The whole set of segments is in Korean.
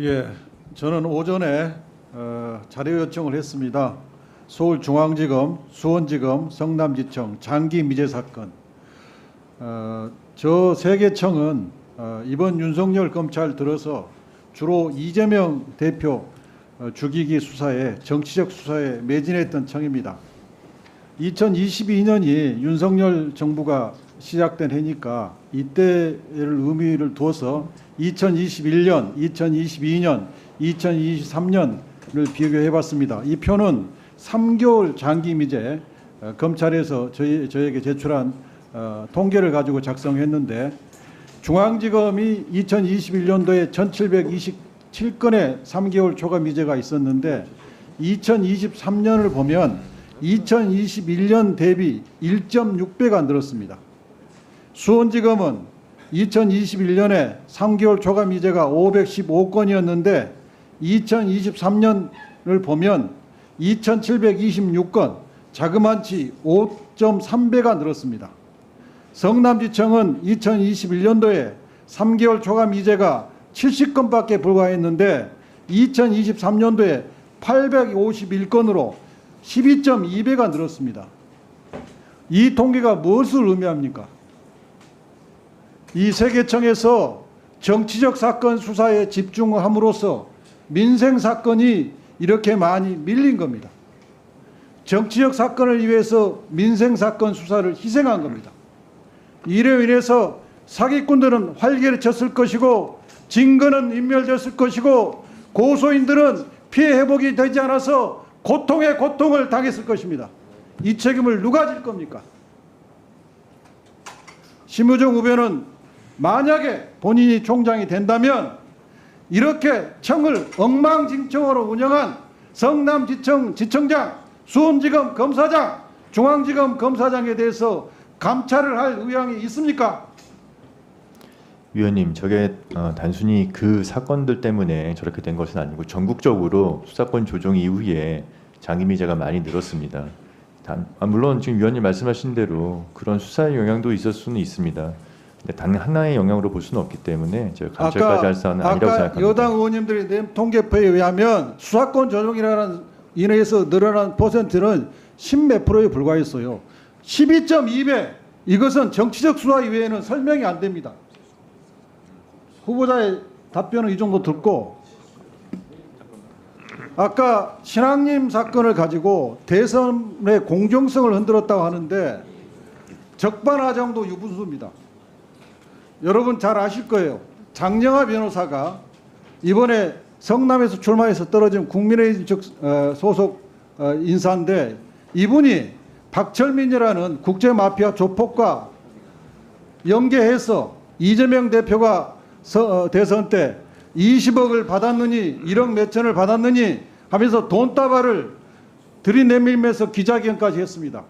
예, 저는 오전에 자료 요청을 했습니다. 서울중앙지검, 수원지검, 성남지청 장기 미제 사건. 저 세 개청은 이번 윤석열 검찰 들어서 주로 이재명 대표 죽이기 수사에, 정치적 수사에 매진했던 청입니다. 2022년이 윤석열 정부가 시작된 해니까 이때를 의미를 두어서 2021년, 2022년, 2023년을 비교해 봤습니다. 이 표는 3개월 장기 미제 검찰에서 저에게 제출한 통계를 가지고 작성했는데, 중앙지검이 2021년도에 1727건의 3개월 초과 미제가 있었는데 2023년을 보면 2021년 대비 1.6배가 늘었습니다. 수원지검은 2021년에 3개월 초과 미제가 515건이었는데 2023년을 보면 2,726건, 자그마치 5.3배가 늘었습니다. 성남지청은 2021년도에 3개월 초과 미제가 70건밖에 불과했는데 2023년도에 851건으로 12.2배가 늘었습니다. 이 통계가 무엇을 의미합니까? 이 세 개청에서 정치적 사건 수사에 집중함으로써 민생 사건이 이렇게 많이 밀린 겁니다. 정치적 사건을 위해서 민생 사건 수사를 희생한 겁니다. 이로 인해서 사기꾼들은 활개를 쳤을 것이고, 증거는 인멸됐을 것이고, 고소인들은 피해 회복이 되지 않아서 고통에 고통을 당했을 것입니다. 이 책임을 누가 질 겁니까? 심우정 후보는 만약에 본인이 총장이 된다면 이렇게 청을 엉망진창으로 운영한 성남지청 지청장, 수원지검 검사장, 중앙지검 검사장에 대해서 감찰을 할 의향이 있습니까? 위원님, 저게 단순히 그 사건들 때문에 저렇게 된 것은 아니고 전국적으로 수사권 조정 이후에 장기 미제가 많이 늘었습니다. 물론 지금 위원님 말씀하신 대로 그런 수사의 영향도 있을 수는 있습니다. 근데 단 하나의 영향으로 볼 수는 없기 때문에 제가 감찰까지 할 사안은 아니라고 생각합니다. 여당 의원님들이 낸 통계표에 의하면 수사권 조정이라는 인해서 늘어난 퍼센트는 10몇 프로에 불과했어요. 12.2배. 이것은 정치적 수사 이외에는 설명이 안 됩니다. 후보자의 답변은 이 정도 듣고, 아까 신학님 사건을 가지고 대선의 공정성을 흔들었다고 하는데 적반하장도 유분수입니다. 여러분 잘 아실 거예요. 장영하 변호사가 이번에 성남에서 출마해서 떨어진 국민의힘 소속 인사인데, 이분이 박철민이라는 국제마피아 조폭과 연계해서 이재명 대표가 대선 때 20억을 받았느니 1억 몇천을 받았느니 하면서 돈다발을 들이내밀면서 기자회견까지 했습니다.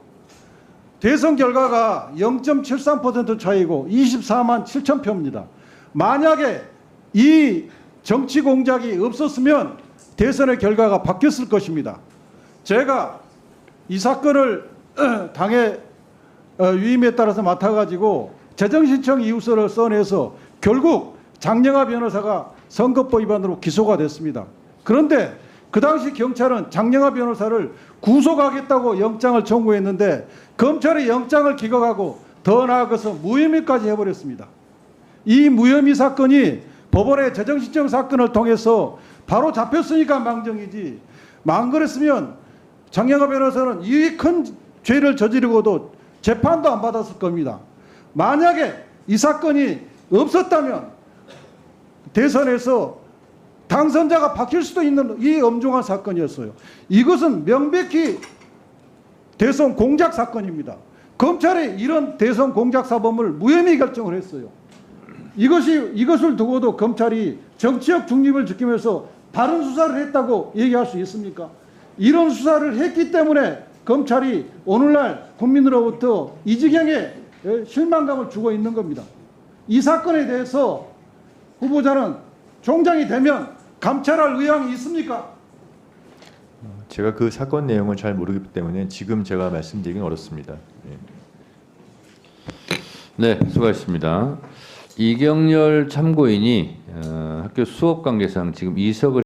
대선 결과가 0.73% 차이고 24만 7천 표입니다. 만약에 이 정치 공작이 없었으면 대선의 결과가 바뀌었을 것입니다. 제가 이 사건을 당의 위임에 따라서 맡아가지고 재정신청 이유서를 써내서 결국 장영하 변호사가 선거법 위반으로 기소가 됐습니다. 그런데 그 당시 경찰은 장영하 변호사를 구속하겠다고 영장을 청구했는데 검찰이 영장을 기각하고 더 나아가서 무혐의까지 해버렸습니다. 이 무혐의 사건이 법원의 재정신청 사건을 통해서 바로 잡혔으니까 망정이지, 안 그랬으면 장영하 변호사는 이 큰 죄를 저지르고도 재판도 안 받았을 겁니다. 만약에 이 사건이 없었다면 대선에서 당선자가 바뀔 수도 있는 이 엄중한 사건이었어요. 이것은 명백히 대선 공작 사건입니다. 검찰이 이런 대선 공작 사범을 무혐의 결정을 했어요. 이것을 두고도 검찰이 정치적 중립을 지키면서 바른 수사를 했다고 얘기할 수 있습니까? 이런 수사를 했기 때문에 검찰이 오늘날 국민으로부터 이 지경의 실망감을 주고 있는 겁니다. 이 사건에 대해서 후보자는 총장이 되면 감찰할 의향이 있습니까? 제가 그 사건 내용을 잘 모르기 때문에 지금 제가 말씀드리긴 어렵습니다. 네, 수고하셨습니다. 이경렬 참고인이 학교 수업 관계상 지금 이석을